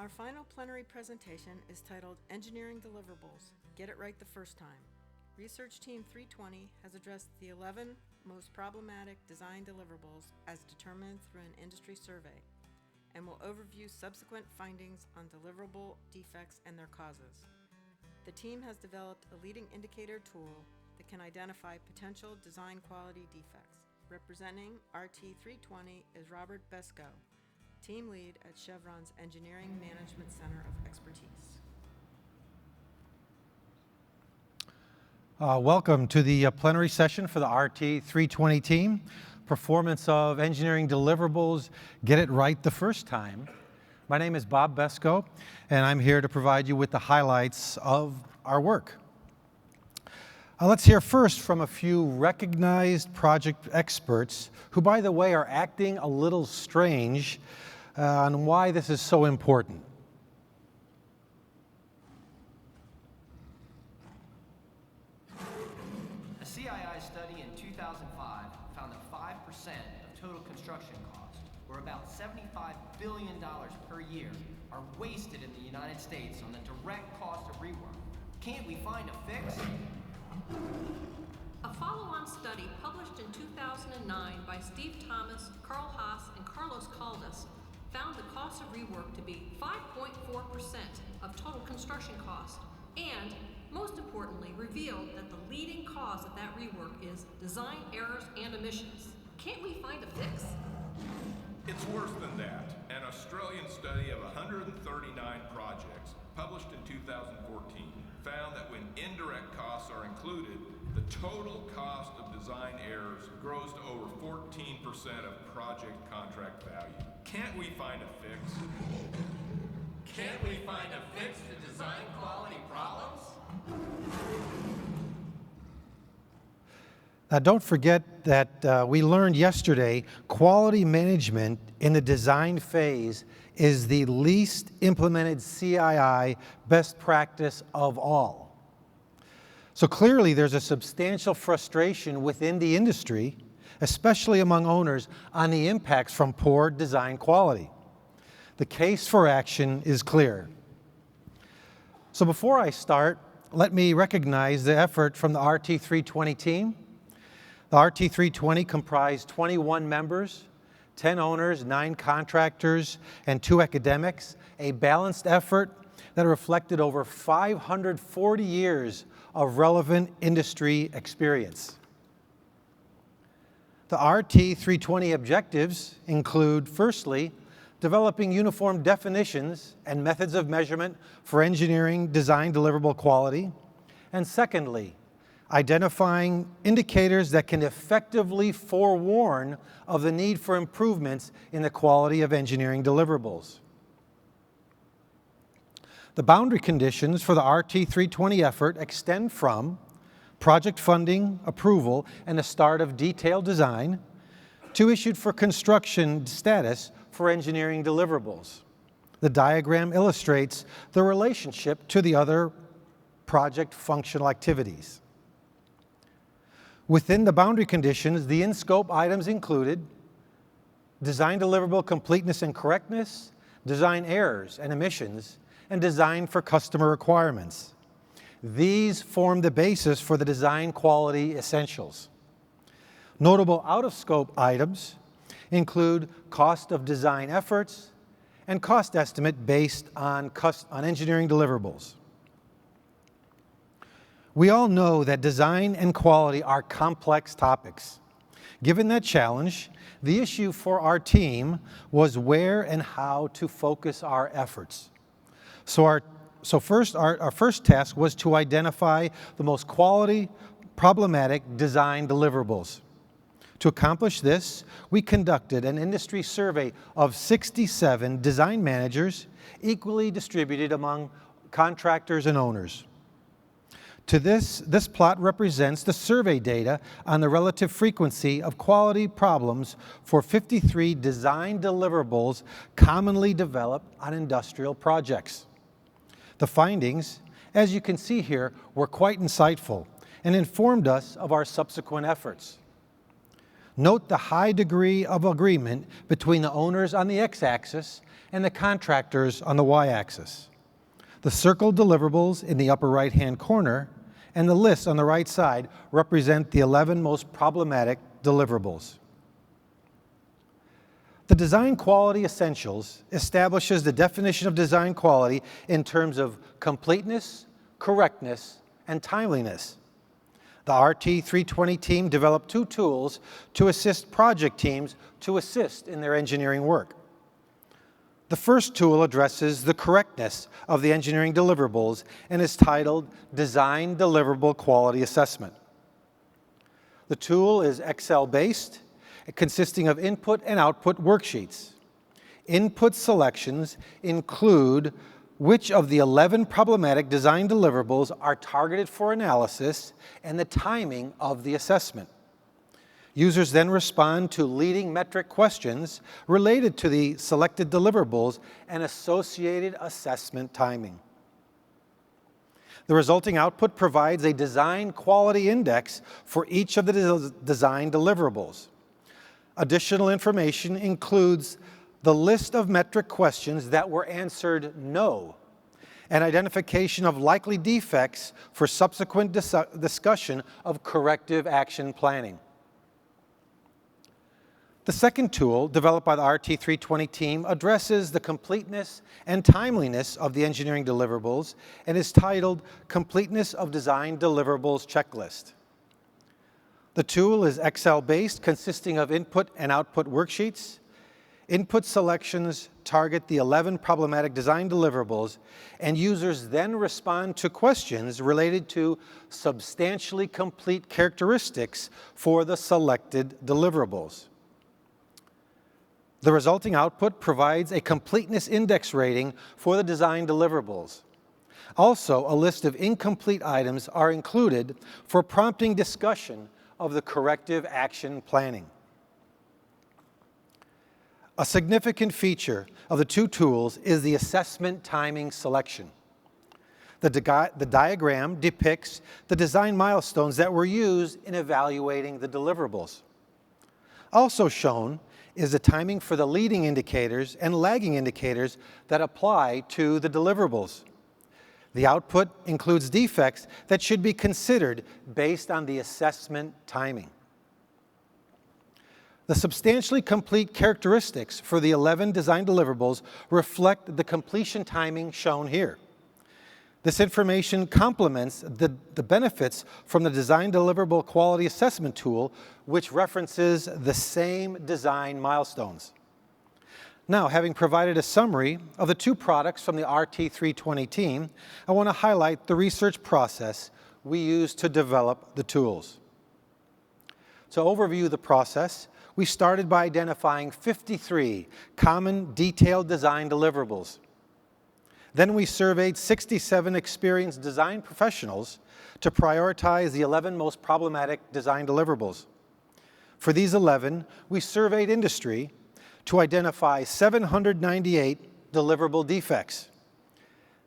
Our final plenary presentation is titled Engineering Deliverables, Get It Right the First Time. Research Team 320 has addressed the 11 most problematic design deliverables as determined through an industry survey, and will overview subsequent findings on deliverable defects and their causes. The team has developed a leading indicator tool that can identify potential design quality defects. Representing RT 320 is Robert Beskow, team lead at Chevron's Engineering Management Center of Expertise. Welcome to the plenary session for the RT 320 team. Performance of engineering deliverables, get it right the first time. My name is Bob Beskow, and I'm here to provide you with the highlights of our work. Let's hear first from a few recognized project experts who, by the way, are acting a little strange on why this is so important. A CII study in 2005 found that 5% of total construction costs, or about $75 billion per year, are wasted in the United States on the direct cost of rework. Can't we find a fix? A follow-on study published in 2009 by Steve Thomas, Carl Haas, and Carlos Caldas found the cost of rework to be 5.4% of total construction cost, and, most importantly, revealed that the leading cause of that rework is design errors and emissions. Can't we find a fix? It's worse than that. An Australian study of 139 projects, published in 2014, found that when indirect costs are included, the total cost of design errors grows to over 14% of project contract value. Can't we find a fix? Can't we find a fix to design quality problems? Now, don't forget that we learned yesterday quality management in the design phase is the least implemented CII best practice of all. So clearly there's a substantial frustration within the industry, especially among owners, on the impacts from poor design quality. The case for action is clear. So before I start, let me recognize the effort from the RT 320 team. The RT 320 comprised 21 members, 10 owners, 9 contractors, and 2 academics, a balanced effort that reflected over 540 years of relevant industry experience. The RT 320 objectives include, firstly, developing uniform definitions and methods of measurement for engineering design deliverable quality, and secondly, identifying indicators that can effectively forewarn of the need for improvements in the quality of engineering deliverables. The boundary conditions for the RT 320 effort extend from project funding, approval, and the start of detailed design to issued for construction status for engineering deliverables. The diagram illustrates the relationship to the other project functional activities. Within the boundary conditions, the in-scope items included design deliverable completeness and correctness, design errors and emissions, and design for customer requirements. These form the basis for the design quality essentials. Notable out-of-scope items include cost of design efforts and cost estimate based on engineering deliverables. We all know that design and quality are complex topics. Given that challenge, the issue for our team was where and how to focus our efforts. So our first task was to identify the most quality, problematic design deliverables. To accomplish this, we conducted an industry survey of 67 design managers, equally distributed among contractors and owners. To this plot represents the survey data on the relative frequency of quality problems for 53 design deliverables commonly developed on industrial projects. The findings, as you can see here, were quite insightful and informed us of our subsequent efforts. Note the high degree of agreement between the owners on the x-axis and the contractors on the y-axis. The circled deliverables in the upper right-hand corner and the list on the right side represent the 11 most problematic deliverables. The Design Quality Essentials establishes the definition of design quality in terms of completeness, correctness, and timeliness. The RT320 team developed 2 tools to assist project teams to assist in their engineering work. The first tool addresses the correctness of the engineering deliverables and is titled Design Deliverable Quality Assessment. The tool is Excel-based, consisting of input and output worksheets. Input selections include which of the 11 problematic design deliverables are targeted for analysis and the timing of the assessment. Users then respond to leading metric questions related to the selected deliverables and associated assessment timing. The resulting output provides a design quality index for each of the design deliverables. Additional information includes the list of metric questions that were answered no, and identification of likely defects for subsequent discussion of corrective action planning. The second tool, developed by the RT320 team, addresses the completeness and timeliness of the engineering deliverables and is titled Completeness of Design Deliverables Checklist. The tool is Excel-based, consisting of input and output worksheets. Input selections target the 11 problematic design deliverables, and users then respond to questions related to substantially complete characteristics for the selected deliverables. The resulting output provides a completeness index rating for the design deliverables. Also, a list of incomplete items are included for prompting discussion of the corrective action planning. A significant feature of the 2 tools is the assessment timing selection. The diagram depicts the design milestones that were used in evaluating the deliverables. Also shown is the timing for the leading indicators and lagging indicators that apply to the deliverables. The output includes defects that should be considered based on the assessment timing. The substantially complete characteristics for the 11 design deliverables reflect the completion timing shown here. This information complements the benefits from the Design Deliverable Quality Assessment tool, which references the same design milestones. Now, having provided a summary of the 2 products from the RT320 team, I want to highlight the research process we used to develop the tools. To overview the process, we started by identifying 53 common detailed design deliverables. Then we surveyed 67 experienced design professionals to prioritize the 11 most problematic design deliverables. For these 11, we surveyed industry to identify 798 deliverable defects.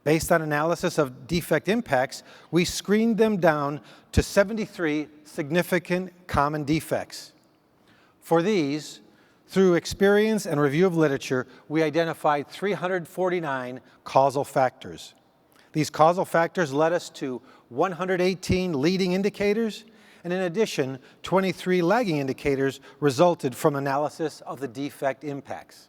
Based on analysis of defect impacts, we screened them down to 73 significant common defects. For these, through experience and review of literature, we identified 349 causal factors. These causal factors led us to 118 leading indicators, and in addition, 23 lagging indicators resulted from analysis of the defect impacts.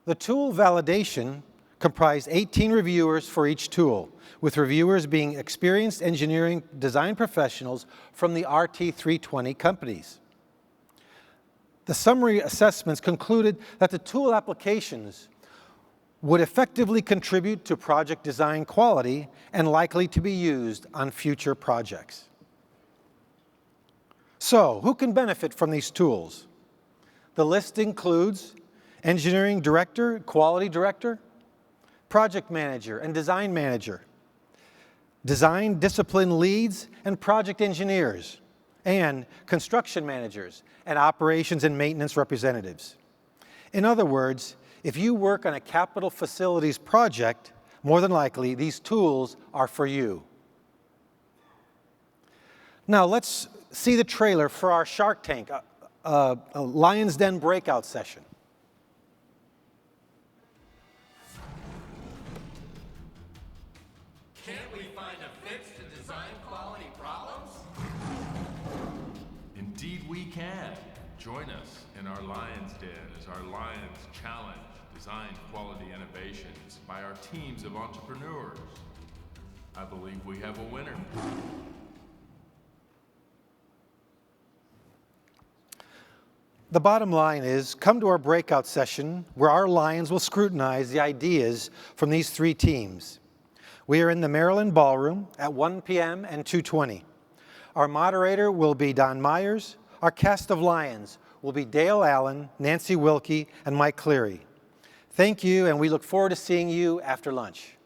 The tool validation comprised 18 reviewers for each tool, with reviewers being experienced engineering design professionals from the RT320 companies. The summary assessments concluded that the tool applications would effectively contribute to project design quality and likely to be used on future projects. So, who can benefit from these tools? The list includes engineering director, quality director, project manager and design manager, design discipline leads and project engineers, and construction managers and operations and maintenance representatives. In other words, if you work on a capital facilities project, more than likely these tools are for you. Now let's see the trailer for our Shark Tank, a Lion's Den breakout session. Can't we find a fix to design quality problems? Indeed we can. Join us in our Lion's Den as our Lions challenge design quality innovations by our teams of entrepreneurs. I believe we have a winner. The bottom line is, come to our breakout session where our Lions will scrutinize the ideas from these three teams. We are in the Maryland Ballroom at 1 p.m. and 2:20. Our moderator will be Don Myers. Our cast of Lions will be Dale Allen, Nancy Wilkie, and Mike Cleary. Thank you, and we look forward to seeing you after lunch.